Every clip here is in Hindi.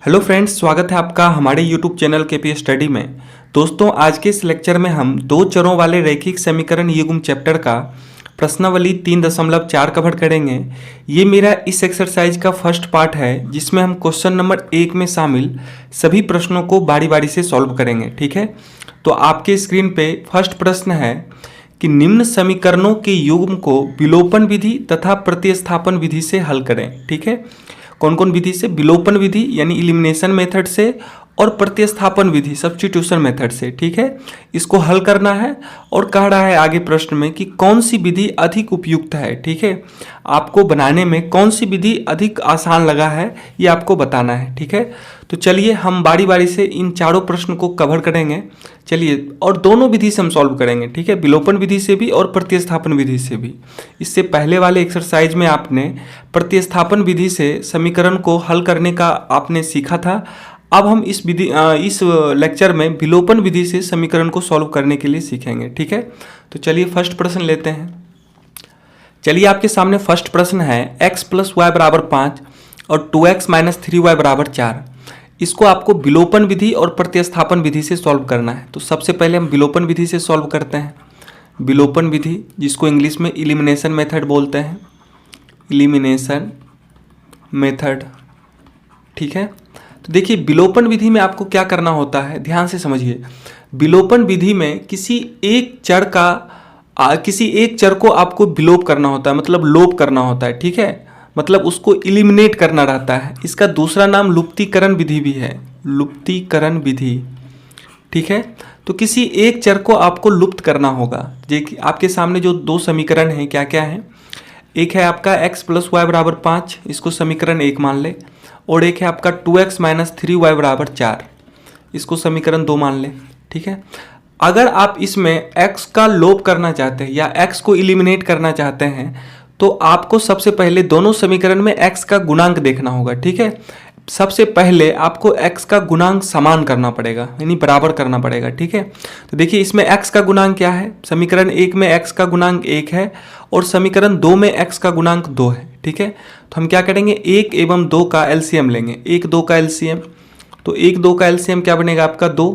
हेलो फ्रेंड्स, स्वागत है आपका हमारे यूट्यूब चैनल केपी स्टडी में। दोस्तों, आज के इस लेक्चर में हम दो चरों वाले रैखिक समीकरण युग्म चैप्टर का प्रश्नावली 3.4 कवर करेंगे। ये मेरा इस एक्सरसाइज का फर्स्ट पार्ट है, जिसमें हम क्वेश्चन नंबर 1 में शामिल सभी प्रश्नों को बारी बारी से सॉल्व करेंगे। ठीक है, तो आपके स्क्रीन पे फर्स्ट प्रश्न है कि निम्न समीकरणों के युग्म को विलोपन विधि तथा प्रतिस्थापन विधि से हल करें। ठीक है, कौन कौन विधि से? विलोपन विधि यानी इलिमिनेशन मेथड से और प्रतिस्थापन विधि सब्स्टिट्यूशन मेथड से। ठीक है, इसको हल करना है और कह रहा है आगे प्रश्न में कि कौन सी विधि अधिक उपयुक्त है। ठीक है, आपको बनाने में कौन सी विधि अधिक आसान लगा है ये आपको बताना है। ठीक है, तो चलिए हम बारी बारी से इन चारों प्रश्न को कवर करेंगे। चलिए, और दोनों विधि से हम सॉल्व करेंगे। ठीक है, विलोपन विधि से भी और प्रतिस्थापन विधि से भी। इससे पहले वाले एक्सरसाइज में आपने प्रतिस्थापन विधि से समीकरण को हल करने का आपने सीखा था। अब हम इस लेक्चर में विलोपन विधि से समीकरण को सॉल्व करने के लिए सीखेंगे। ठीक है, तो चलिए फर्स्ट प्रश्न लेते हैं। चलिए, आपके सामने फर्स्ट प्रश्न है x + y = 5 और 2x - 3y = 4। इसको आपको विलोपन विधि और प्रतिस्थापन विधि से सॉल्व करना है। तो सबसे पहले हम विलोपन विधि से सॉल्व करते हैं। विलोपन विधि, जिसको इंग्लिश में इलिमिनेशन मेथड बोलते हैं, इलिमिनेशन मेथड। ठीक है, तो देखिए विलोपन विधि में आपको क्या करना होता है, ध्यान से समझिए। विलोपन विधि में किसी एक चर को आपको विलोप करना होता है, मतलब लोप करना होता है। ठीक है, मतलब उसको इलिमिनेट करना रहता है। इसका दूसरा नाम लुप्तीकरण विधि भी है, लुप्तीकरण विधि। ठीक है, तो किसी एक चर को आपको लुप्त करना होगा। देखिए आपके सामने जो दो समीकरण हैं क्या क्या हैं। एक है आपका x + y = 5, इसको समीकरण 1 मान ले, और एक है आपका 2x - 3y = 4, इसको समीकरण 2 मान ले। ठीक है, अगर आप इसमें x का लोप करना चाहते हैं या x को इलिमिनेट करना चाहते हैं तो आपको सबसे पहले दोनों समीकरण में x का गुणांक देखना होगा। ठीक है, सबसे पहले आपको x का गुणांक समान करना पड़ेगा, यानी बराबर करना पड़ेगा। ठीक है, तो देखिए इसमें x का गुणांक क्या है। समीकरण 1 में x का गुणांक 1 है और समीकरण 2 में x का गुणांक 2 है। ठीक है, तो हम क्या करेंगे, 1 एवं 2 का एलसीएम लेंगे। 1 2 का एलसीएम, तो 1 2 का एलसीएम क्या बनेगा आपका 2।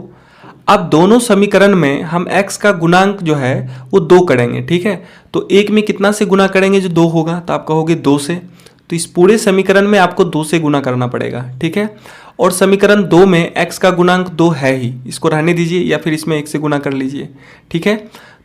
अब दोनों समीकरण में हम x का गुणांक जो है वो 2 करेंगे। ठीक है, तो 1 में कितना से गुना करेंगे, जो 2 होगा, तो आप कहोगे 2 से। तो इस पूरे समीकरण में आपको 2 से गुना करना पड़ेगा। ठीक है, और समीकरण 2 में x का गुणांक 2 है ही, इसको रहने दीजिए या फिर इसमें 1 से गुना कर लीजिए। ठीक है,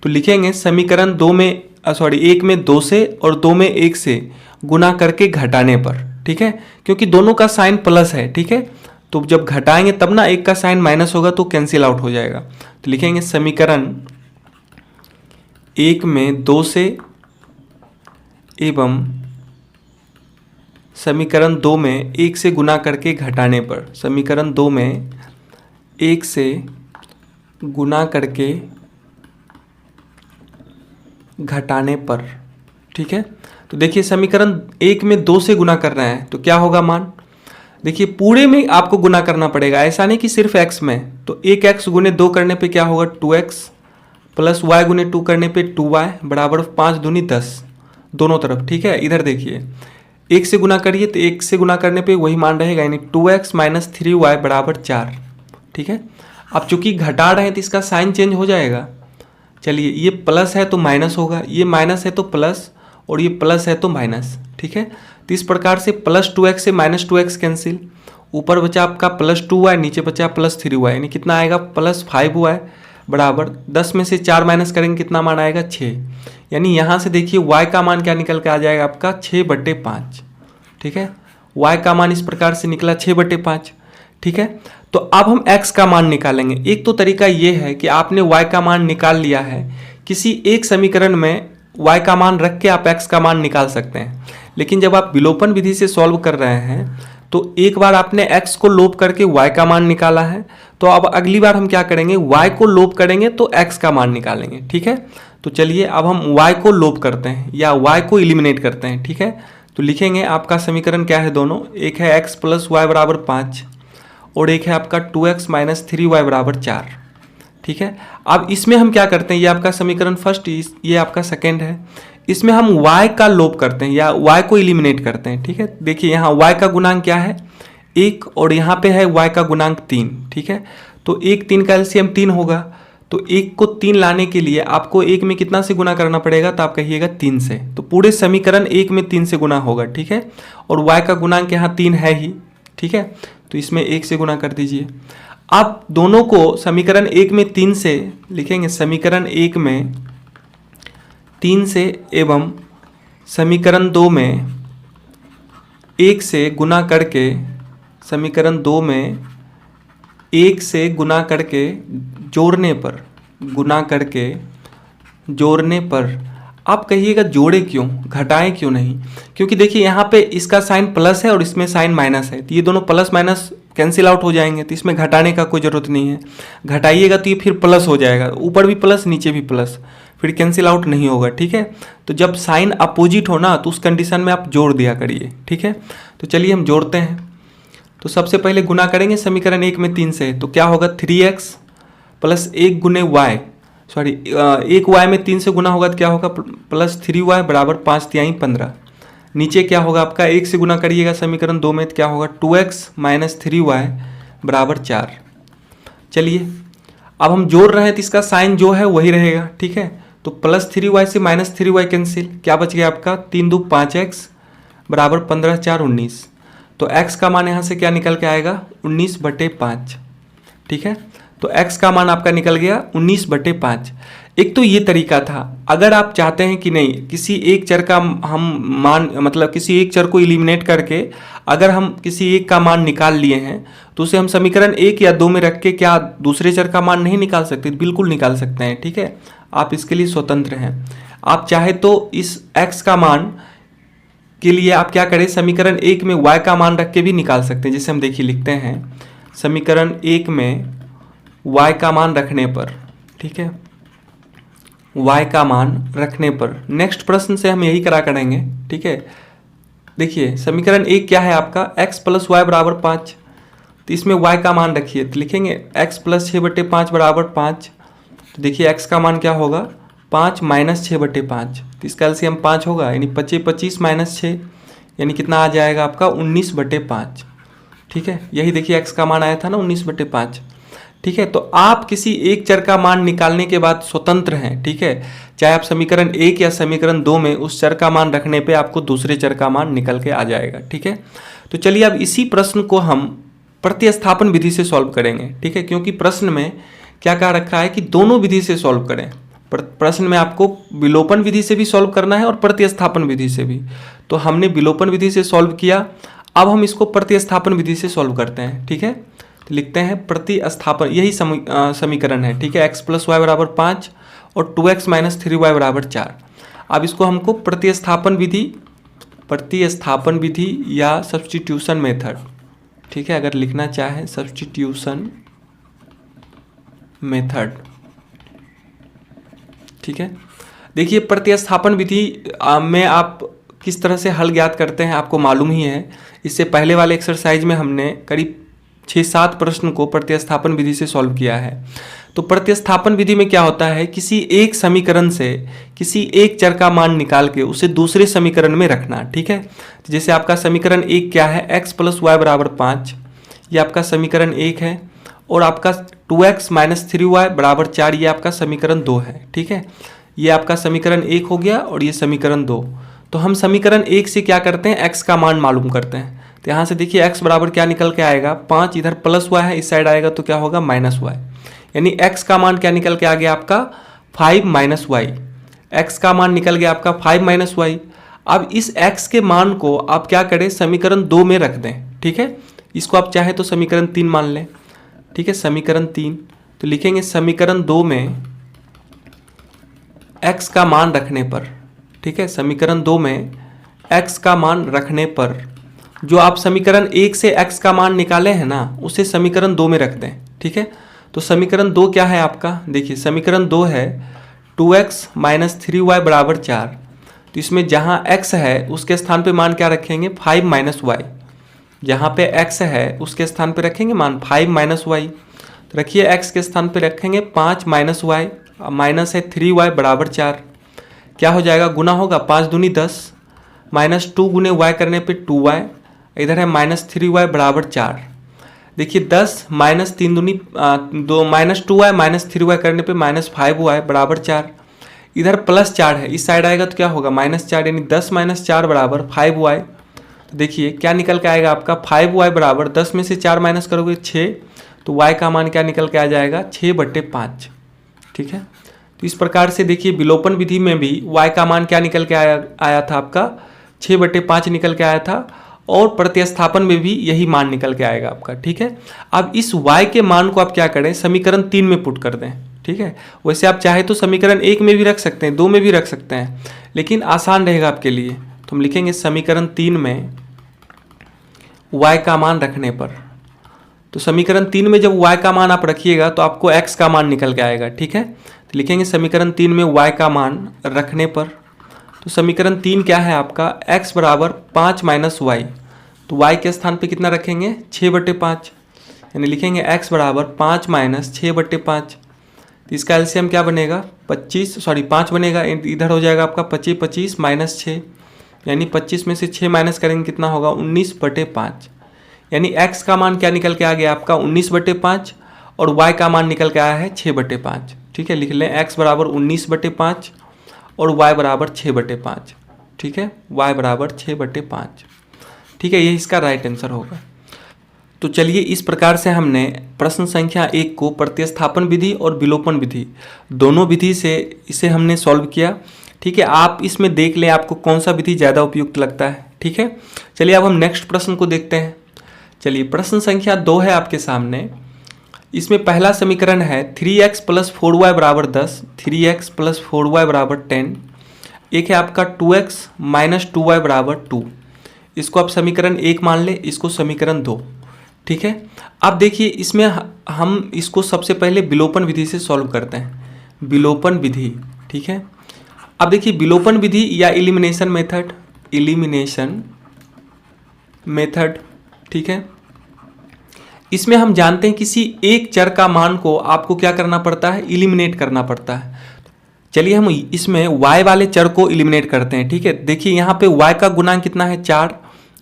तो लिखेंगे समीकरण 1 में 2 से और 2 में 1 से गुना करके घटाने पर। ठीक है, क्योंकि दोनों का साइन प्लस है। ठीक है, तो जब घटाएंगे तब ना एक का साइन माइनस होगा तो कैंसिल आउट हो जाएगा। तो लिखेंगे समीकरण 1 में 2 से एवं समीकरण 2 में 1 से गुना करके घटाने पर। समीकरण 2 में 1 से गुना करके घटाने पर। ठीक है, तो देखिए समीकरण 1 में 2 से गुना कर रहे हैं तो क्या होगा मान। देखिए पूरे में आपको गुना करना पड़ेगा, ऐसा नहीं कि सिर्फ x में। तो 1x गुने 2 करने पे क्या होगा 2x, प्लस y गुने 2 करने पे 2y बराबर 5 दूनी 10 दोनों तरफ। ठीक है, इधर देखिए 1 से गुना करिए तो 1 से गुना करने पे वही मान रहेगा, यानी 2x - 3y = 4। ठीक है, अब चूंकि घटा रहे हैं तो इसका साइन चेंज हो जाएगा। चलिए, ये प्लस है तो माइनस होगा, ये माइनस है तो प्लस, और ये प्लस है तो माइनस। ठीक है, तो इस प्रकार से प्लस 2x से माइनस 2x कैंसिल, ऊपर बचा आपका प्लस 2y, नीचे बचा प्लस 3y, यानी कितना आएगा प्लस 5y बराबर 10 में से 4 माइनस करेंगे कितना मान आएगा 6। यानी यहाँ से देखिए y का मान क्या निकल के आ जाएगा आपका 6/5। ठीक है, y का मान इस प्रकार से निकला 6/5। ठीक है, तो अब हम x का मान निकालेंगे। एक तो तरीका ये है कि आपने y का मान निकाल लिया है, किसी एक समीकरण में y का मान रख के आप x का मान निकाल सकते हैं। लेकिन जब आप विलोपन विधि से सॉल्व कर रहे हैं तो एक बार आपने x को लोप करके y का मान निकाला है, तो अब अगली बार हम क्या करेंगे, y को लोप करेंगे तो x का मान निकालेंगे। ठीक है, तो चलिए अब हम y को लोप करते हैं या y को इलिमिनेट करते हैं। ठीक है, तो लिखेंगे आपका समीकरण क्या है दोनों, एक है x + y = 5 और एक है आपका 2x - 3y = 4। ठीक है, अब इसमें हम क्या करते हैं, ये आपका समीकरण फर्स्ट, ये आपका सेकेंड है। इसमें हम y का लोप करते हैं या y को इलिमिनेट करते हैं। ठीक है, देखिए यहाँ y का गुणांक क्या है 1 और यहाँ पे है y का गुणांक 3, ठीक है। तो 1 3 का एलसीएम 3 होगा, तो 1 को 3 लाने के लिए आपको 1 में कितना से गुना करना पड़ेगा, तो आप कहिएगा 3 से। तो पूरे समीकरण 1 में 3 से गुना होगा, ठीक है। और y का गुणांक यहाँ 3 है ही, ठीक है, तो इसमें 1 से गुना कर दीजिए। आप दोनों को समीकरण 1 में 3 से लिखेंगे, समीकरण 1 में 3 से एवं समीकरण 2 में 1 से गुना करके, समीकरण 2 में 1 से गुना करके जोड़ने पर, गुना करके जोड़ने पर आप कहिएगा जोड़े क्यों, घटाएं क्यों नहीं, क्योंकि देखिए यहाँ पे इसका साइन प्लस है और इसमें साइन माइनस है, तो ये दोनों प्लस माइनस कैंसिल आउट हो जाएंगे, तो इसमें घटाने का कोई ज़रूरत नहीं है। घटाइएगा तो ये फिर प्लस हो जाएगा, ऊपर भी प्लस नीचे भी प्लस, फिर कैंसिल आउट नहीं होगा, ठीक है। तो जब साइन अपोजिट हो ना, तो उस कंडीशन में आप जोड़ दिया करिए, ठीक है। तो चलिए हम जोड़ते हैं। तो सबसे पहले गुना करेंगे समीकरण 1 में 3 से, तो क्या होगा 3x प्लस 1 गुने y, सॉरी 1 y में 3 से गुना होगा तो क्या होगा प्लस 3y बराबर 5 तिहाई 15। नीचे क्या होगा आपका 1 से गुना करिएगा समीकरण 2 में तो क्या होगा 2x माइनस 3y बराबर 4। चलिए अब हम जोड़ रहे हैं तो इसका साइन जो है वही रहेगा, ठीक है। तो प्लस 3y से माइनस 3y कैंसिल, क्या बच गया आपका 3 2 5x बराबर 15 4 19। तो x का मान यहाँ से क्या निकल के आएगा 19/5, ठीक है। तो x का मान आपका निकल गया 19/5। एक तो ये तरीका था, अगर आप चाहते हैं कि नहीं किसी एक चर का हम मान, मतलब किसी एक चर को इलिमिनेट करके अगर हम किसी एक का मान निकाल लिए हैं तो उसे हम समीकरण 1 या 2 में रख के क्या दूसरे चर का मान नहीं निकाल सकते, बिल्कुल निकाल सकते हैं, ठीक है। आप इसके लिए स्वतंत्र हैं। आप चाहे तो इस x का मान के लिए आप क्या करें, समीकरण 1 में y का मान रख के भी निकाल सकते हैं। जैसे हम देखिए लिखते हैं समीकरण 1 में y का मान रखने पर, ठीक है, y का मान रखने पर नेक्स्ट प्रश्न से हम यही करा करेंगे, ठीक है। देखिए समीकरण 1 क्या है आपका x प्लस वाई बराबर 5, तो इसमें y का मान रखिए, तो लिखेंगे x प्लस 6/5 बराबर 5। तो देखिए x का मान क्या होगा 5 माइनस 6/5, तो इसका एलसीएम 5 होगा, यानी 25 25 माइनस 6 यानी कितना आ जाएगा आपका 19/5, ठीक है। यही देखिए x का मान आया था ना 19/5, ठीक है। तो आप किसी एक चर का मान निकालने के बाद स्वतंत्र हैं, ठीक है। चाहे आप समीकरण 1 या समीकरण 2 में उस चर का मान रखने पे आपको दूसरे चर का मान निकल के आ जाएगा, ठीक है। तो चलिए अब इसी प्रश्न को हम प्रतिस्थापन विधि से सॉल्व करेंगे, ठीक है, क्योंकि प्रश्न में क्या कहा रखा है कि दोनों विधि से सॉल्व करें। प्रश्न में आपको विलोपन विधि से भी सॉल्व करना है और प्रतिस्थापन विधि से भी। तो हमने विलोपन विधि से सॉल्व किया, अब हम इसको प्रतिस्थापन विधि से सॉल्व करते हैं, ठीक है। तो लिखते हैं प्रतिस्थापन, यही समीकरण है, ठीक है, x प्लस वाई बराबर 5 और 2x माइनस 3y बराबर 4। अब इसको हमको प्रतिस्थापन विधि या सब्स्टिट्यूशन मेथड, ठीक है, अगर लिखना चाहे सब्स्टिट्यूशन मेथड, ठीक है। देखिए प्रतिस्थापन विधि में आप किस तरह से हल ज्ञात करते हैं आपको मालूम ही है। इससे पहले वाले एक्सरसाइज में हमने करीब 6-7 प्रश्न को प्रतिस्थापन विधि से सॉल्व किया है। तो प्रतिस्थापन विधि में क्या होता है, किसी एक समीकरण से किसी एक चर का मान निकाल के उसे दूसरे समीकरण में रखना, ठीक है। तो जैसे आपका समीकरण 1 क्या है x प्लस वाई बराबर 5, ये आपका समीकरण 1 है, और आपका 2x माइनस 3y बराबर 4 ये आपका समीकरण 2 है, ठीक है। ये आपका समीकरण 1 हो गया और ये समीकरण 2। तो हम समीकरण 1 से क्या करते हैं, x का मान मालूम करते हैं। तो यहाँ से देखिए x बराबर क्या निकल के आएगा 5, इधर प्लस y है, इस साइड आएगा तो क्या होगा माइनस y, यानी x का मान क्या निकल के आ गया आपका 5 माइनस वाई। x का मान निकल गया आपका 5 माइनस वाई। अब इस x के मान को आप क्या करें, समीकरण 2 में रख दें, ठीक है। इसको आप चाहे तो समीकरण 3 मान लें, ठीक है, समीकरण 3। तो लिखेंगे समीकरण 2 में x का मान रखने पर, ठीक है, समीकरण 2 में x का मान रखने पर जो आप समीकरण 1 से x का मान निकाले हैं ना, उसे समीकरण 2 में रख दें, ठीक है। तो समीकरण 2 क्या है आपका, देखिए समीकरण 2 है 2x माइनस 3y बराबर 4। तो इसमें जहाँ x है उसके स्थान पे मान क्या रखेंगे 5 माइनस वाई, जहाँ पे x है उसके स्थान पे रखेंगे मान 5 माइनस वाई। तो रखिए x के स्थान पे रखेंगे 5 माइनस वाई, माइनस है 3y बराबर 4, क्या हो जाएगा गुना होगा 5 दूनी 10 माइनस 2 गुने y करने पे 2y, इधर है -3y बराबर 4। देखिए 10 माइनस 3 दूनी 2 -2y -3y करने पे -5y बराबर 4। इधर +4 है, इस साइड आएगा तो क्या होगा -4, यानी 10 - 4 बराबर 5y। तो देखिए क्या निकल के आएगा आपका 5y बराबर 10 में से 4 माइनस करोगे 6, तो y का मान क्या निकल के आ जाएगा 6/5। ठीक है, तो इस प्रकार से देखिए विलोपन विधि में भी y का मान क्या निकल के आया था आपका 6/5 निकल के आया था, और प्रतिस्थापन में भी यही मान निकल के आएगा आपका। ठीक है, अब इस y के मान को आप क्या करें, समीकरण 3 में पुट कर दें। ठीक है, वैसे आप चाहे तो समीकरण 1 में भी रख सकते हैं, 2 में भी रख सकते हैं, लेकिन आसान रहेगा आपके लिए। तो हम लिखेंगे समीकरण 3 में y का मान रखने पर, तो समीकरण 3 में जब y का मान आप रखिएगा तो आपको x का मान निकल के आएगा। ठीक है, तो लिखेंगे समीकरण 3 में y का मान रखने पर, तो समीकरण 3 क्या है आपका x बराबर 5 - y, तो y के स्थान पे कितना रखेंगे 6/5, यानी लिखेंगे x बराबर 5 - 6/5। तो इसका एलसीएम क्या बनेगा 5 बनेगा, इधर हो जाएगा आपका 25 25 - 6, यानी 25 में से 6 माइनस करेंगे कितना होगा 19/5, यानी x का मान क्या निकल के आ गया आपका 19/5 और y का मान निकल के आया है 6/5। ठीक है, लिख लें x बराबर 19/5 और y बराबर 6/5। ठीक है, y बराबर 6/5। ठीक है, ये इसका राइट आंसर होगा। तो चलिए इस प्रकार से हमने प्रश्न संख्या 1 को प्रतिस्थापन विधि और विलोपन विधि दोनों विधि से इसे हमने सॉल्व किया। ठीक है, आप इसमें देख लें आपको कौन सा विधि ज़्यादा उपयुक्त लगता है। ठीक है, चलिए अब हम नेक्स्ट प्रश्न को देखते हैं। चलिए प्रश्न संख्या 2 है आपके सामने। इसमें पहला समीकरण है 3x + 4y बराबर 10, 3x + 4y बराबर 10। एक है आपका 2x - 2y बराबर 2। इसको आप समीकरण 1 मान लें, इसको समीकरण 2। ठीक है, अब देखिए इसमें हम इसको सबसे पहले विलोपन विधि से सॉल्व करते हैं, विलोपन विधि। ठीक है, अब देखिए विलोपन विधि या एलिमिनेशन मेथड। ठीक है, इसमें हम जानते हैं किसी एक चर का मान को आपको क्या करना पड़ता है, एलिमिनेट करना पड़ता है। चलिए हम इसमें y वाले चर को एलिमिनेट करते हैं। ठीक है, देखिए यहाँ पे y का गुणांक कितना है 4,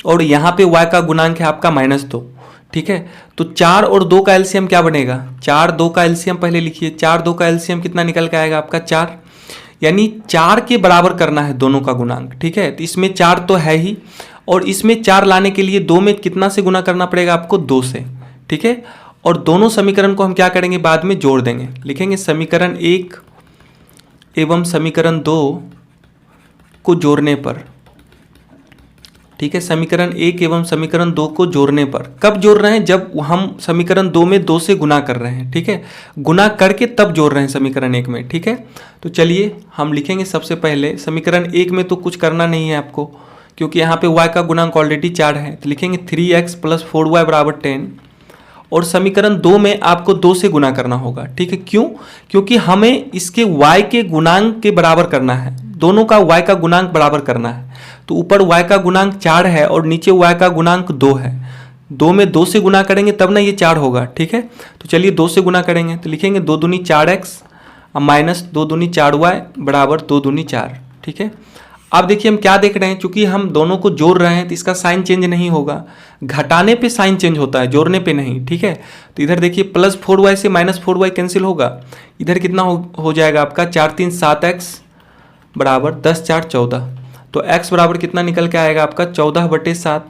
और यहाँ पे y का गुणांक है आपका -2। ठीक है, तो 4 और 2 का एलसीएम क्या बनेगा, 4 2 का एलसीएम पहले लिखिए, 4 2 का एलसीएम कितना निकल के आएगा आपका 4, यानी 4 के बराबर करना है दोनों का गुणांक। ठीक है, तो इसमें 4 तो है ही, और इसमें 4 लाने के लिए 2 में कितना से गुना करना पड़ेगा आपको 2 से। ठीक है, और दोनों समीकरण को हम क्या करेंगे बाद में जोड़ देंगे, लिखेंगे समीकरण 1 एवं समीकरण 2 को जोड़ने पर। ठीक है, समीकरण 1 एवं समीकरण 2 को जोड़ने पर, कब जोड़ रहे हैं जब हम समीकरण 2 में 2 से गुना कर रहे हैं। ठीक है, गुना करके तब जोड़ रहे हैं समीकरण 1 में। ठीक है, तो चलिए हम लिखेंगे सबसे पहले समीकरण 1 में तो कुछ करना नहीं है आपको, क्योंकि यहाँ पे y का गुणांक ऑलरेडी 4 है, तो लिखेंगे 3x + 4y बराबर 10, और समीकरण 2 में आपको 2 से गुना करना होगा। ठीक है, क्यों, क्योंकि हमें इसके y के गुणांक के बराबर करना है, दोनों का y का गुणांक बराबर करना है। तो ऊपर y का गुणांक 4 है और नीचे y का गुणांक 2 है, 2 में 2 से गुना करेंगे तब ना ये 4 होगा। ठीक है, तो चलिए 2 से गुना करेंगे, तो लिखेंगे 2 दूनी 4x -2 दूनी 4y बराबर 2 दूनी 4। ठीक है, अब देखिए हम क्या देख रहे हैं, चूंकि हम दोनों को जोड़ रहे हैं तो इसका साइन चेंज नहीं होगा, घटाने पे साइन चेंज होता है, जोड़ने पे नहीं। ठीक है, तो इधर देखिए +4y से -4y कैंसिल होगा, इधर कितना हो जाएगा आपका 4 3 7x बराबर 10 4 14, तो x बराबर कितना निकल के आएगा आपका 14/7,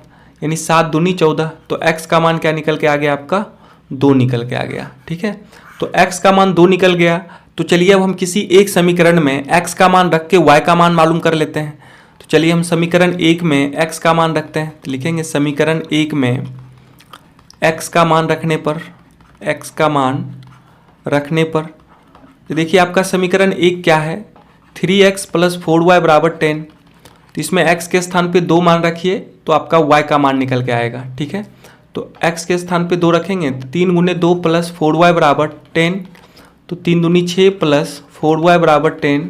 यानी 7 दूनी 14, तो x का मान क्या निकल के आ गया आपका 2 निकल के आ गया। ठीक है, तो x का मान 2 निकल गया। तो चलिए अब हम किसी एक समीकरण में x का मान रख के y का मान मालूम कर लेते हैं। तो चलिए हम समीकरण 1 में x का मान रखते हैं, तो लिखेंगे समीकरण 1 में x का मान रखने पर, तो देखिए आपका समीकरण 1 क्या है 3x + 4y बराबर 10, तो इसमें x के स्थान पे 2 मान रखिए तो आपका y का मान निकल के आएगा। ठीक है, तो x के स्थान पे 2 रखेंगे तो 3 × 2 + 4y बराबर 10, तो 3 दूनी 6 + 4y बराबर 10,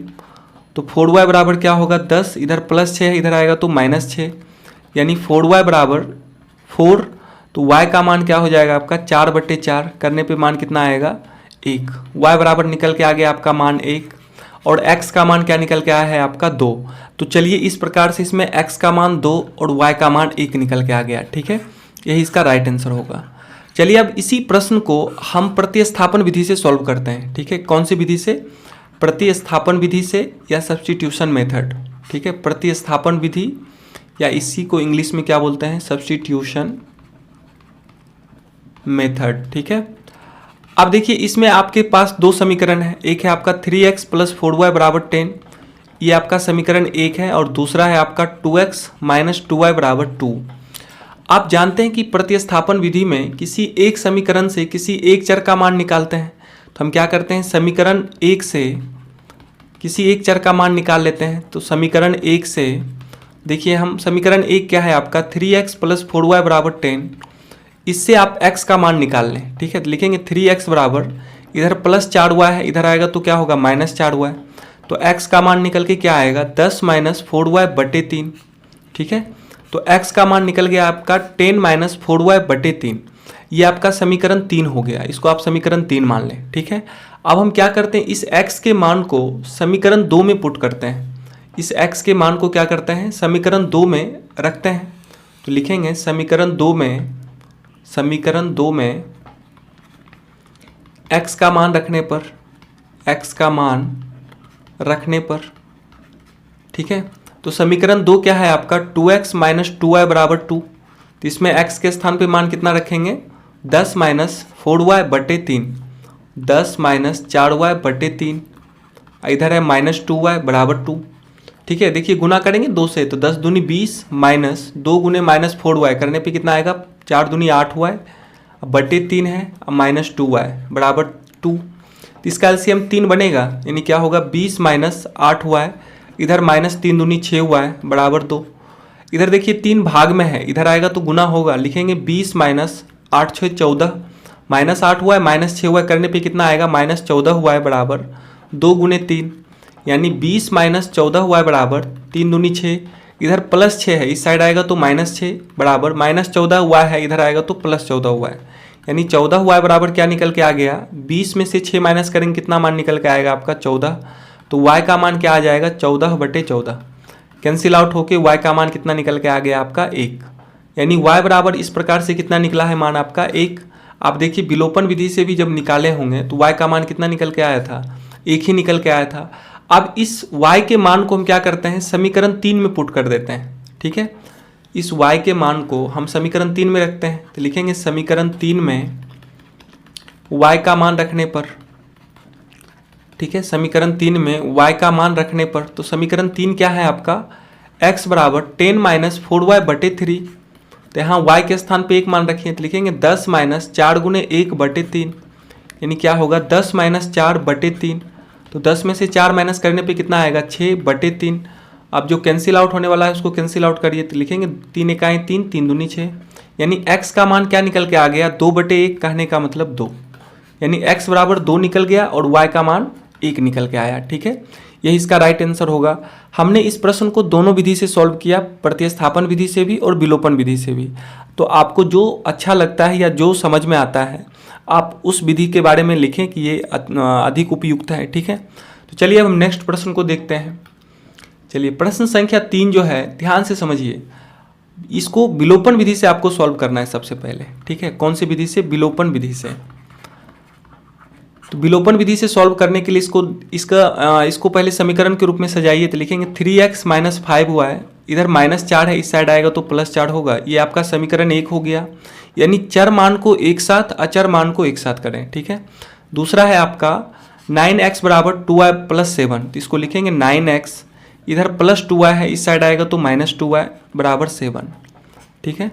तो 4y बराबर क्या होगा 10, इधर +6 है इधर आएगा तो -6, यानी 4y बराबर 4, तो y का मान क्या हो जाएगा आपका 4/4, करने पे मान कितना आएगा 1, y बराबर निकल के आ गया आपका मान 1, और x का मान क्या निकल के आया है आपका 2। तो चलिए इस प्रकार से इसमें x का मान 2 और y का मान 1 निकल के आ गया। ठीक है, यही इसका राइट आंसर होगा। चलिए अब इसी प्रश्न को हम प्रतिस्थापन विधि से सॉल्व करते हैं। ठीक है, कौन सी विधि से? प्रतिस्थापन विधि से या सब्स्टिट्यूशन मेथड। ठीक है, प्रतिस्थापन विधि या इसी को इंग्लिश में क्या बोलते हैं? Substitution method. ठीक है, अब देखिए इसमें आपके पास दो समीकरण है, एक है आपका 3x + 4y = 10, ये आपका समीकरण एक है, और दूसरा है आपका 2x - 2y = 2। आप जानते हैं कि प्रतिस्थापन विधि में किसी एक समीकरण से किसी एक चर का मान निकालते हैं, तो हम क्या करते हैं? समीकरण एक से किसी एक चर का मान निकाल लेते हैं। तो समीकरण एक से देखिए, हम समीकरण एक क्या है आपका? 3x + 4y = 10, इससे आप x का मान निकाल लें। ठीक है, तो लिखेंगे 3x बराबर, इधर +4y है, इधर आएगा तो क्या होगा? -4y। तो x का मान निकल के क्या आएगा? 10 - 4y/3। ठीक है, तो x का मान निकल गया आपका 10 - 4y/3। ये आपका समीकरण 3 हो गया, इसको आप समीकरण 3 मान लें। ठीक है, अब हम क्या करते हैं? इस x के मान को समीकरण 2 में पुट करते हैं। इस x के मान को क्या करते हैं? समीकरण 2 में रखते हैं। तो लिखेंगे समीकरण 2 में x का मान रखने पर ठीक है, तो समीकरण 2 क्या है आपका? 2x - 2y = 2। तो इसमें x के स्थान पे मान कितना रखेंगे? 10 - 4y/3, 10 - 4y/3, इधर है -2y = 2। ठीक है, देखिए गुना करेंगे 2 से, तो 10 दूनी 20 माइनस 2 गुने -4y करने पे कितना आएगा? 4 दूनी 8y /3 है, -2y = 2। तो इसका एलसीएम 3 बनेगा, यानी क्या होगा? 20 - 8y, इधर -3 दूनी 6y = 2। इधर देखिए 3 भाग में है, इधर आएगा तो गुना होगा, लिखेंगे 20 - 8 6 14, -8y -6y करने पे कितना आएगा? -14y = 2 गुने 3, यानी 20 - 14y = 3 दूनी 6, इधर +6 है, इस साइड आएगा तो -6 बराबर -14y है, इधर आएगा तो +14y, यानी 14y बराबर क्या निकल के आ गया? 20 में से 6 माइनस करेंगे, कितना मान निकल के आएगा आपका? 14। तो y का मान क्या आ जाएगा? 14/14। कैंसिल आउट होके y का मान कितना निकल के आ गया आपका? 1। यानी y बराबर इस प्रकार से कितना निकला है मान आपका? 1। आप देखिए विलोपन विधि से भी जब निकाले होंगे तो y का मान कितना निकल के आया था? 1 ही निकल के आया था। अब इस y के मान को हम क्या करते हैं? समीकरण 3 में पुट कर देते हैं। ठीक है, इस y के मान को हम समीकरण 3 में रखते हैं। तो लिखेंगे समीकरण 3 में y का मान रखने पर, ठीक है, समीकरण 3 में y का मान रखने पर, तो समीकरण 3 क्या है आपका? x बराबर 10 - 4y/3। तो यहाँ y के स्थान पे एक मान रखिए, तो लिखेंगे 10 - 4 गुने 1/3, यानी क्या होगा? 10 - 4/3। तो 10 में से 4 माइनस करने पे कितना आएगा? 6/3। अब जो कैंसिल आउट होने वाला है उसको कैंसिल आउट करिए, तो लिखेंगे 3 एकाएँ 3, 3 दूनी 6, यानी x का मान क्या निकल के आ गया? 2/1, कहने का मतलब 2, यानी x बराबर 2 निकल गया और y का मान 1 निकल के आया। ठीक है, यही इसका राइट आंसर होगा। हमने इस प्रश्न को दोनों विधि से सॉल्व किया, प्रतिस्थापन विधि से भी और विलोपन विधि से भी। तो आपको जो अच्छा लगता है या जो समझ में आता है आप उस विधि के बारे में लिखें कि ये अधिक उपयुक्त है। ठीक है, तो चलिए अब हम नेक्स्ट प्रश्न को देखते हैं। चलिए प्रश्न संख्या 3 जो है, ध्यान से समझिए, इसको विलोपन विधि से आपको सॉल्व करना है सबसे पहले। ठीक है, कौन सी विधि से? विलोपन विधि से। तो विलोपन विधि से सॉल्व करने के लिए इसको पहले समीकरण के रूप में सजाइए। तो लिखेंगे 3x - 5y, इधर -4 है, इस साइड आएगा तो +4 होगा। ये आपका समीकरण 1 हो गया, यानी चर मान को एक साथ, अचर मान को एक साथ करें। ठीक है, दूसरा है आपका 9x = 2y + 7, तो इसको लिखेंगे 9x, इधर +2y है, इस साइड आएगा तो -2y = 7। ठीक है,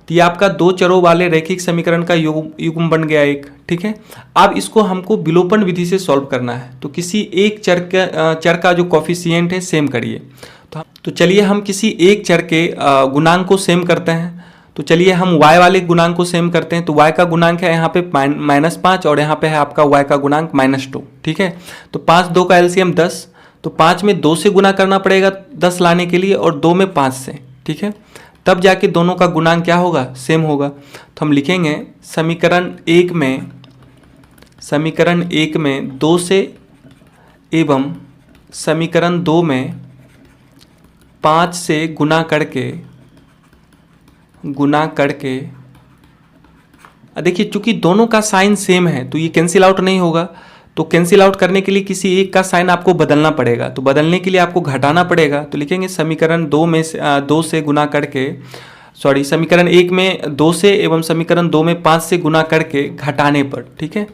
तो ये आपका दो चरों वाले रैखिक समीकरण का युग्म बन गया एक। ठीक है, अब इसको हमको विलोपन विधि से सॉल्व करना है, तो किसी एक चर का जो कॉफिशिएंट है सेम करिए। तो चलिए हम किसी एक चर के गुणांक को सेम करते हैं। तो चलिए हम y वाले गुणांक को सेम करते हैं। तो y का गुणांक है यहाँ पे -5 और यहाँ पे है आपका y का गुणांक -2। ठीक है, तो 5 2 का एलसीएम 10, तो 5 में 2 से गुना करना पड़ेगा 10 लाने के लिए, और 2 में 5 से। ठीक है, तब जाके दोनों का गुणांक क्या होगा? सेम होगा। तो हम लिखेंगे समीकरण 1 में 2 से एवं समीकरण 2 में 5 से गुना करके देखिए चूंकि दोनों का साइन सेम है तो ये कैंसिल आउट नहीं होगा, तो कैंसिल आउट करने के लिए किसी एक का साइन आपको बदलना पड़ेगा, तो बदलने के लिए आपको घटाना पड़ेगा। तो लिखेंगे समीकरण 2 से गुना करके, सॉरी समीकरण 1 में 2 से एवं समीकरण 2 में 5 से गुना करके घटाने पर, ठीक है,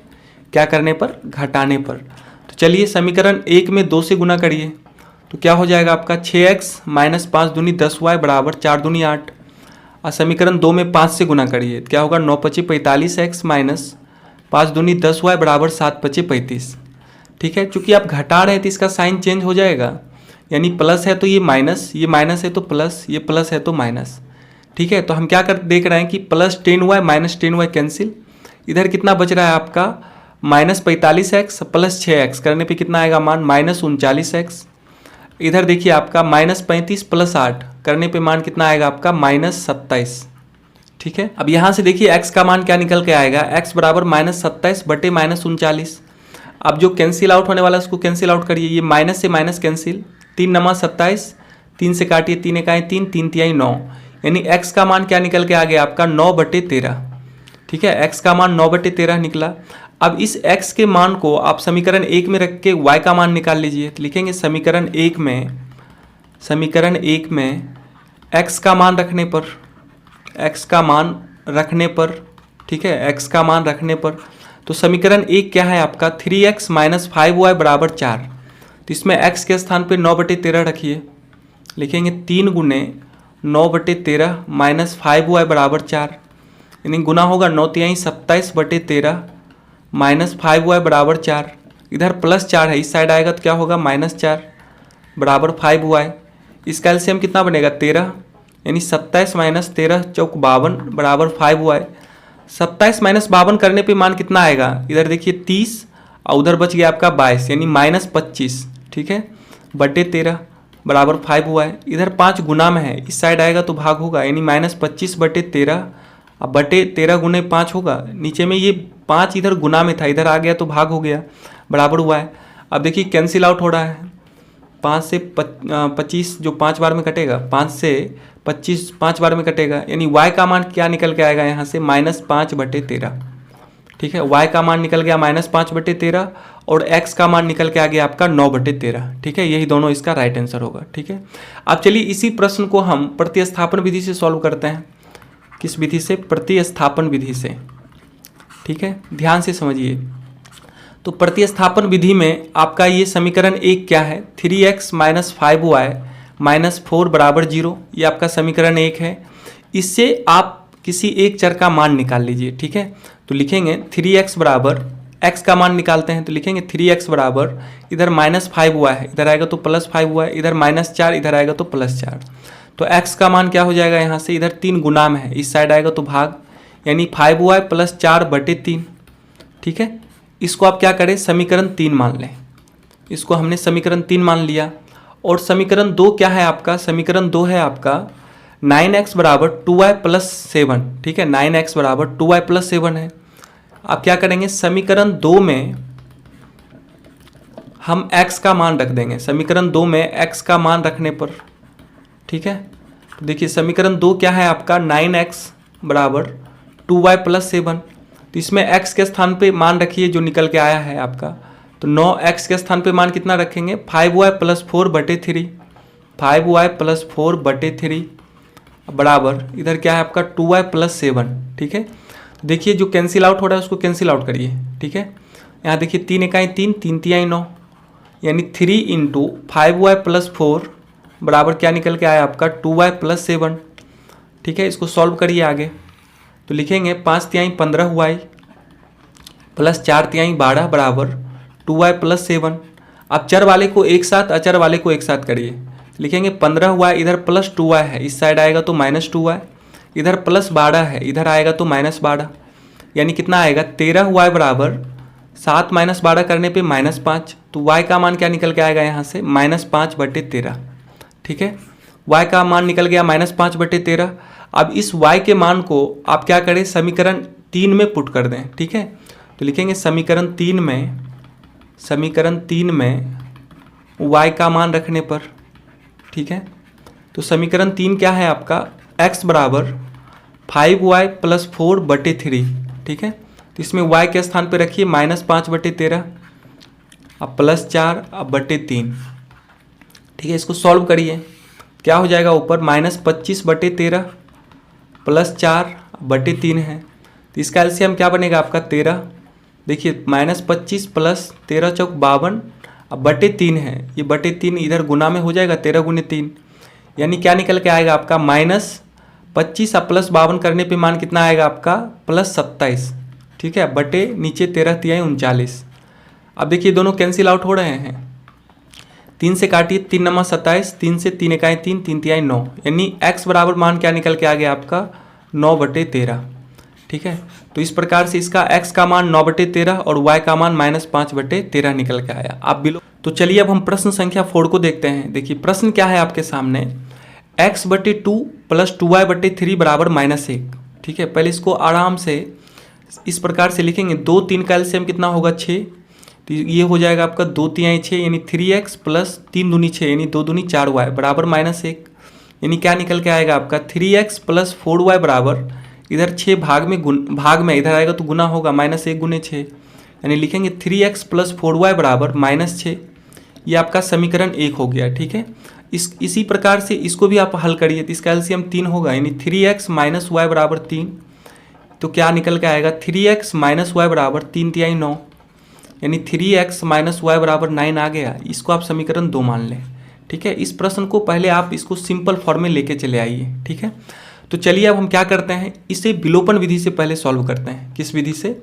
क्या करने पर, घटाने पर। तो चलिए समीकरण 1 में 2 से गुना करिए तो क्या हो जाएगा आपका 6x माइनस 5 दूनी 10y बराबर 4 दूनी 8। और समीकरण 2 में 5 से गुना करिए क्या होगा 9 पचे 45x माइनस 5 दूनी 10y बराबर 7 पचे 35। ठीक है, चूंकि आप घटा रहे हैं तो इसका साइन चेंज हो जाएगा, यानी प्लस है तो ये माइनस है तो प्लस, ये प्लस है तो माइनस। ठीक है, तो हम क्या कर देख रहे हैं कि plus 10y minus 10y cancel, इधर कितना बच रहा है आपका माइनस 45x प्लस 6x करने पे कितना आएगा मान माइनस 39x। इधर देखिए आपका माइनस 35 प्लस 8 करने पे मान कितना आएगा आपका माइनस 27। ठीक है, अब यहाँ से देखिए x का मान क्या निकल के आएगा, x बराबर माइनस 27 बटे माइनस 39। अब जो कैंसिल आउट होने वाला है उसको कैंसिल आउट करिए, ये माइनस से माइनस कैंसिल, 3 नमा 27, 3 से काटिए 3 एकाई 3, 3 तिहाई 9, यानी x का मान क्या निकल के आ गया आपका 9 बटे 13। ठीक है, x का मान 9 बटे 13 निकला। अब इस x के मान को आप समीकरण 1 में रख के y का मान निकाल लीजिए, तो लिखेंगे समीकरण 1 में x का मान रखने पर, ठीक है, x का मान रखने पर, तो समीकरण 1 क्या है आपका 3x माइनस 5y बराबर 4। तो इसमें x के स्थान पे 9 बटे 13 रखिए, लिखेंगे 3 गुने 9 बटे 13 माइनस 5y बराबर 4, यानी गुना होगा 9 तिहाई 27 बटे 13 माइनस 5y बराबर 4। इधर प्लस 4 है, इस साइड आएगा तो क्या होगा माइनस 4 बराबर 5y। इसका एलसीएम कितना बनेगा 13, यानी 27 माइनस 13 चौक 52 बराबर 5y। 27 माइनस 52 करने पे मान कितना आएगा, इधर देखिए 30 और उधर बच गया आपका 22, यानी माइनस 25। ठीक है, बटे 13 बराबर 5y। इधर 5 गुना में है, इस साइड आएगा तो भाग होगा, यानी माइनस 25 बटे 13, अब बटे 13 गुने 5 होगा, नीचे में ये 5 इधर गुना में था, इधर आ गया तो भाग हो गया, बराबर हुआ है। अब देखिए कैंसिल आउट हो रहा है, 5 से 25 जो 5 बार में कटेगा, 5 से 25 5 बार में कटेगा, यानी y का मान क्या निकल के आएगा यहाँ से माइनस 5 बटे 13। ठीक है, y का मान निकल गया माइनस 5 बटे 13 और x का मान निकल के आ गया आपका 9 बटे 13। ठीक है, यही दोनों इसका राइट आंसर होगा। ठीक है, अब चलिए इसी प्रश्न को हम प्रतिस्थापन विधि से सॉल्व करते हैं। किस विधि से, प्रतिस्थापन विधि से। ठीक है, ध्यान से समझिए। तो प्रतिस्थापन विधि में आपका ये समीकरण 1 क्या है 3x माइनस 5y माइनस 4 बराबर 0, ये आपका समीकरण 1 है। इससे आप किसी एक चर का मान निकाल लीजिए। ठीक है, तो लिखेंगे 3x बराबर, x का मान निकालते हैं तो लिखेंगे 3x बराबर, इधर माइनस 5y है, इधर आएगा तो प्लस 5y, इधर माइनस 4, इधर आएगा तो प्लस 4। तो x का मान क्या हो जाएगा यहाँ से, इधर 3 गुना में है, इस साइड आएगा तो भाग, यानी 5y प्लस 4 बटे 3। ठीक है, इसको आप क्या करें समीकरण 3 मान लें, इसको हमने समीकरण 3 मान लिया। और समीकरण 2 क्या है आपका, समीकरण 2 है आपका 9x बराबर 2y प्लस 7। ठीक है, 9x बराबर 2y प्लस 7 है। आप क्या करेंगे समीकरण 2 में हम x का मान रख देंगे, समीकरण 2 में x का मान रखने पर। ठीक है, तो देखिए समीकरण 2 क्या है आपका 9x बराबर 2y प्लस 7, तो इसमें x के स्थान पे मान रखिए जो निकल के आया है आपका, तो 9x के स्थान पे मान कितना रखेंगे 5y प्लस 4 बटे 3, 5y प्लस 4 बटे 3 बराबर इधर क्या है आपका 2y प्लस 7। ठीक है, तो देखिए जो कैंसिल आउट हो रहा है उसको कैंसिल आउट करिए। ठीक है, यहाँ देखिए 3 एकाई 3, 3 तिहाई 9, यानी 3 इंटू 5y प्लस 4 बराबर क्या निकल के आया आपका 2y प्लस 7। ठीक है, इसको सॉल्व करिए आगे, तो लिखेंगे 5 तिहाई 15y प्लस 4 तिहाई 12 बराबर 2y प्लस 7। अब चर वाले को एक साथ, अचर वाले को एक साथ करिए, लिखेंगे 15y, इधर प्लस 2y है, इस साइड आएगा तो माइनस 2y, इधर प्लस 12 है, इधर आएगा तो माइनस 12, यानी कितना आएगा 13y बराबर 7 माइनस 12 करने पे माइनस 5। तो y का मान क्या निकल के आएगा यहाँ से माइनस 5 बटे 13। ठीक है, y का मान निकल गया माइनस 5 बटे 13। अब इस y के मान को आप क्या करें समीकरण 3 में पुट कर दें। ठीक है, तो लिखेंगे समीकरण 3 में y का मान रखने पर। ठीक है, तो समीकरण 3 क्या है आपका, x बराबर 5y + 4/3। ठीक है, तो इसमें y के स्थान पे रखिए -5/13, अब +4, अब /3। ठीक है, इसको सॉल्व करिए, क्या हो जाएगा, ऊपर -25/13 +4/3 है, तो इसका एलसीएम क्या बनेगा आपका 13। देखिए -25 + 13 चौक 52, अब /3 है, ये /3 इधर गुना में हो जाएगा, 13 × 3, यानी क्या निकल के आएगा आपका -25 अब +52 करने पे मान कितना आएगा आपका +27। ठीक है, बटे नीचे 13 × 3 = 39। अब देखिए दोनों कैंसिल आउट हो रहे हैं, 3 से काटिए, 3 × 9 = 27, 3 से 3 × 1 = 3, 3 × 3 = 9, यानी x बराबर मान क्या निकल के आ गया आपका 9/13। ठीक है, तो इस प्रकार से इसका x का मान 9/13 और y का मान -5/13 निकल के आया। आप बिलो तो चलिए अब हम प्रश्न संख्या 4 को देखते हैं। देखिए प्रश्न क्या है आपके सामने, x/2 + 2y/3 = -1। ठीक है, पहले इसको आराम से इस प्रकार से लिखेंगे, 2 3 का एलसीएम कितना होगा 6, तो ये हो जाएगा आपका 2 × 3 = 6, यानी 3x + 3 दूनी 6, यानी 2 दूनी 4y बराबर -1, यानी क्या निकल के आएगा आपका 3x + 4y बराबर, इधर 6 भाग में इधर आएगा तो गुना होगा, -1 × 6, यानी लिखेंगे 3x + 4y बराबर -6। ये आपका समीकरण 1 हो गया। ठीक है, इसी प्रकार से इसको भी आप हल करिए, तो इसका एलसीएम 3 होगा, यानी 3x - y बराबर 3, तो क्या निकल के आएगा 3x - y बराबर 3 × 3 = 9, यानी 3x - y बराबर 9 आ गया। इसको आप समीकरण 2 मान लें। ठीक है, इस प्रश्न को पहले आप इसको सिंपल फॉर्म में लेके चले आइए। ठीक है, तो चलिए अब हम क्या करते हैं, इसे विलोपन विधि से पहले सॉल्व करते हैं। किस विधि से,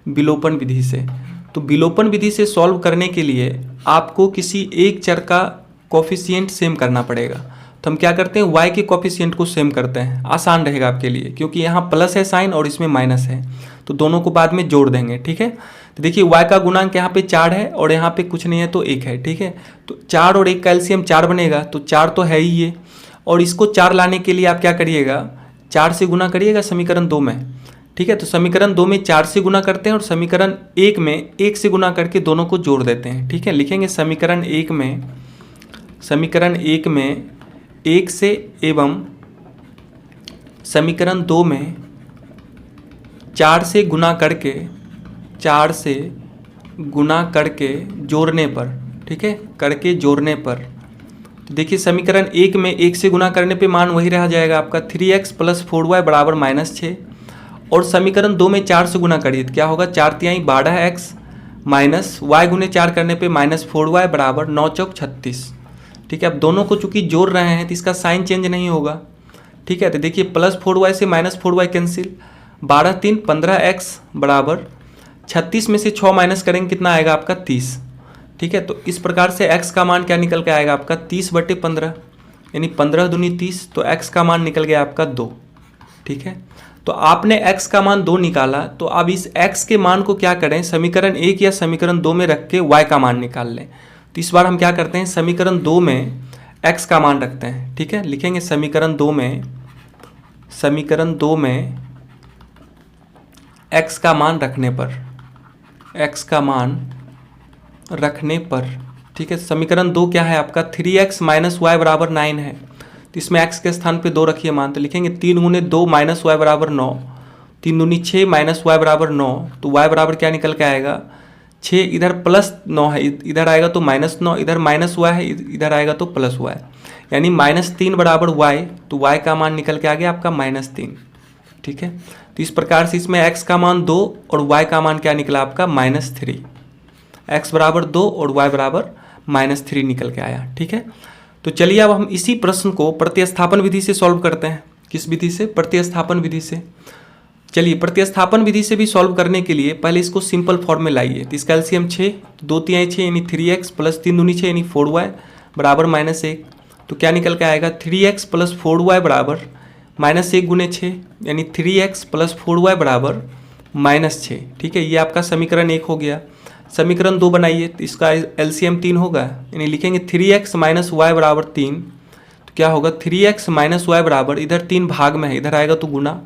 विलोपन विधि से। तो विलोपन विधि से सॉल्व करने के लिए आपको किसी एक चर का कोफिशिएंट सेम करना पड़ेगा। तो हम क्या करते हैं, y के कोफिशिएंट को सेम करते हैं, आसान रहेगा आपके लिए, क्योंकि यहाँ प्लस है साइन और इसमें माइनस है, तो दोनों को बाद में जोड़ देंगे। ठीक है, तो देखिए y का गुणांक यहाँ पे 4 है और यहाँ पे कुछ नहीं है तो 1 है। ठीक है, तो 4 और 1 का एलसीएम 4 बनेगा, तो 4 तो है ही ये, और इसको 4 लाने के लिए आप क्या करिएगा, 4 से गुना करिएगा समीकरण 2 में। ठीक है, तो समीकरण 2 में 4 से गुना करते हैं और समीकरण 1 में 1 से गुना करके दोनों को जोड़ देते हैं। ठीक है, लिखेंगे समीकरण 1 में 1 से एवं समीकरण 2 में 4 से गुना करके जोड़ने पर। ठीक है, करके जोड़ने पर, तो देखिए समीकरण 1 में 1 से गुना करने पे मान वही रह जाएगा आपका 3x + 4y बराबर -6, और समीकरण 2 में 4 से गुना करिए तो क्या होगा, 4 × 3 = 12x माइनस y × 4 करने पे -4y बराबर 9 × 36। ठीक है, अब दोनों को चूंकि जोड़ रहे हैं तो इसका साइन चेंज नहीं होगा। ठीक है, तो देखिए +4y से -4y कैंसिल, 12 × 3 = 15x बराबर 36 में से 6 माइनस करेंगे कितना आएगा आपका 30। ठीक है, तो इस प्रकार से x का मान क्या निकल के आएगा आपका 30/15, यानी 15 दूनी 30, तो x का मान निकल गया आपका 2। ठीक है, तो आपने x का मान 2 निकाला, तो अब इस x के मान को क्या करें, समीकरण 1 या समीकरण 2 में रख के y का मान निकाल लें। तो इस बार हम क्या करते हैं, समीकरण 2 में x का मान रखते हैं। ठीक है, लिखेंगे समीकरण 2 में x का मान रखने पर, ठीक है, समीकरण 2 क्या है आपका 3x - y बराबर 9 है, तो इसमें x के स्थान पे 2 रखिए मान, तो लिखेंगे 3 × 2 - y बराबर 9, 3 दूनी 6 -y बराबर 9, तो y बराबर क्या निकल के आएगा 6, इधर +9 है, इधर आएगा तो -9, इधर -y है, इधर आएगा तो +y, यानी -3 बराबर y, तो y का मान निकल के आ गया आपका -3। ठीक है, तो इस प्रकार से इसमें x का मान 2 और y का मान क्या निकला आपका -3, x बराबर 2 और y बराबर -3 निकल के आया। ठीक है, तो चलिए अब हम इसी प्रश्न को प्रतिस्थापन विधि से सॉल्व करते हैं। किस विधि से, प्रतिस्थापन विधि से। चलिए प्रतिस्थापन विधि से भी सॉल्व करने के लिए पहले इसको सिंपल फॉर्म में लाइए, तो इसका एलसीएम 6, 2 × 3 = 6, यानी 3x + 3 दूनी 6 यानी 4y बराबर -1, तो क्या निकल के आएगा 3x + 4y बराबर -1 × 6, यानी 3x + 4y बराबर -6। ठीक है, ये आपका समीकरण 1 हो गया। समीकरण 2 बनाइए, तो इसका एलसीएम 3 होगा, यानी लिखेंगे 3x - y बराबर 3, तो क्या होगा 3x - y बराबर, इधर 3 भाग में है, इधर आएगा तो गुना,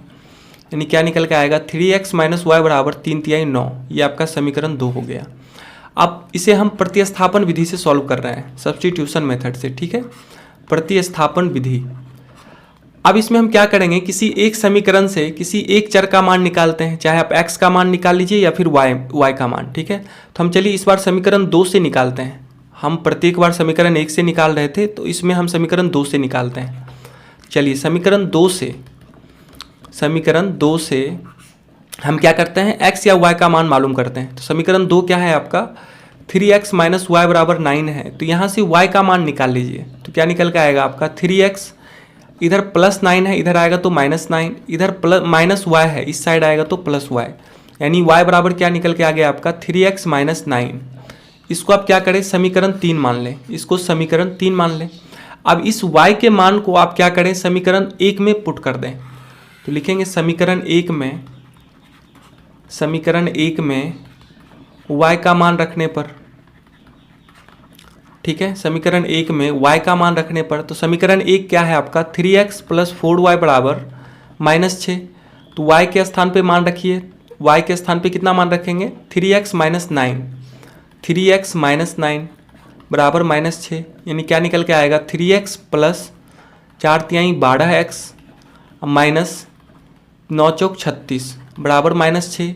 यानी क्या निकल के आएगा 3x - y बराबर 3 × 3 = 9। ये आपका समीकरण 2 हो गया। अब इसे हम प्रतिस्थापन विधि से सॉल्व कर रहे हैं, सब्स्टिट्यूशन मेथड से, ठीक है, प्रतिस्थापन विधि। अब इसमें हम क्या करेंगे, किसी एक समीकरण से किसी एक चर का मान निकालते हैं, चाहे आप x का मान निकाल लीजिए या फिर y का मान, ठीक है। तो हम चलिए इस बार समीकरण 2 से निकालते हैं। हम प्रत्येक बार समीकरण 1 से निकाल रहे थे, तो इसमें हम समीकरण 2 से निकालते हैं। चलिए समीकरण 2 से हम क्या करते हैं, x या y का मान मालूम करते हैं। तो समीकरण 2 क्या है आपका, 3x माइनस वाई बराबर 9 है। तो यहाँ से y का मान निकाल लीजिए, तो क्या निकल के आएगा आपका 3x, इधर प्लस 9 है, इधर आएगा तो -9, इधर प्लस माइनस y है, इस साइड आएगा तो प्लस y, यानी y बराबर क्या निकल के आ गया आपका 3x माइनस 9। इसको आप क्या करें, समीकरण 3 मान लें, इसको समीकरण 3 मान लें। अब इस y के मान को आप क्या करें, समीकरण 1 में पुट कर दें। तो लिखेंगे समीकरण 1 में y का मान रखने पर, ठीक है, समीकरण 1 में y का मान रखने पर, तो समीकरण 1 क्या है आपका 3x प्लस 4y बराबर -6। तो y के स्थान पे मान रखिए, y के स्थान पे कितना मान रखेंगे, 3x माइनस 9, 3x माइनस 9 बराबर -6, यानी क्या निकल के आएगा 3x प्लस 4 तिहाई 12x माइनस 9 चौक 36 बराबर -6,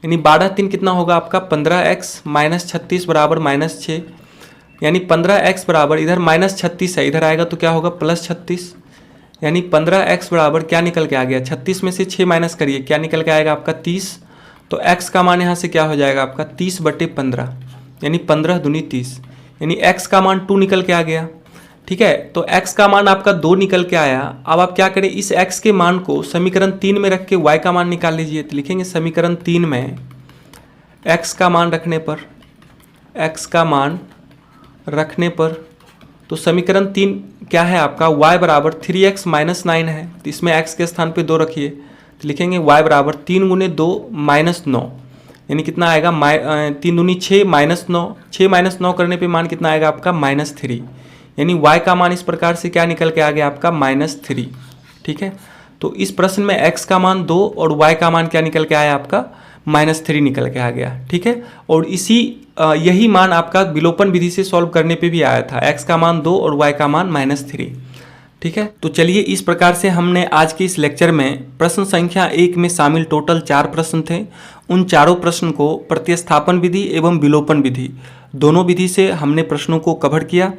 यानी 12 3 कितना होगा आपका 15x माइनस 36 बराबर -6, यानी 15x बराबर, इधर -36 है, इधर आएगा तो क्या होगा +36, यानी 15x बराबर क्या निकल के आ गया, 36 में से 6 माइनस करिए, क्या निकल के आएगा आपका 30। तो x का मान यहाँ से क्या हो जाएगा आपका 30/15, यानी 15 दूनी 30, यानी x का मान 2 निकल के आ गया, ठीक है। तो x का मान आपका 2 निकल के आया। अब आप क्या करें, इस x के मान को समीकरण 3 में रख के y का मान निकाल लीजिए। तो लिखेंगे समीकरण 3 में x का मान रखने पर, तो समीकरण 3 क्या है आपका, y बराबर 3x माइनस 9 है, तो इसमें x के स्थान पे 2 रखिए। तो लिखेंगे y बराबर 3 गुने 2 -9, यानी कितना आएगा 3 दूनी 6 -9, 6 -9 करने पे मान कितना आएगा आपका -3, यानी y का मान इस प्रकार से क्या निकल के आ गया आपका -3, ठीक है। तो इस प्रश्न में x का मान 2 और y का मान क्या निकल के आया आपका -3 निकल के आ गया, ठीक है। और यही मान आपका विलोपन विधि से सॉल्व करने पे भी आया था, x का मान 2 और y का मान -3, ठीक है। तो चलिए इस प्रकार से हमने आज के इस लेक्चर में प्रश्न संख्या 1 में शामिल टोटल 4 प्रश्न थे, उन चारों प्रश्न को प्रतिस्थापन विधि एवं विलोपन विधि दोनों विधि से हमने प्रश्नों को कवर किया,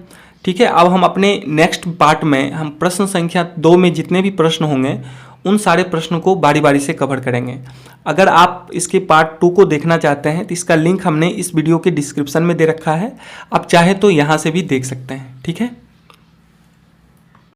ठीक है। अब हम अपने नेक्स्ट पार्ट में हम प्रश्न संख्या 2 में जितने भी प्रश्न होंगे उन सारे प्रश्नों को बारी बारी से कवर करेंगे। अगर आप इसके पार्ट 2 को देखना चाहते हैं तो इसका लिंक हमने इस वीडियो के डिस्क्रिप्शन में दे रखा है, आप चाहे तो यहाँ से भी देख सकते हैं, ठीक है।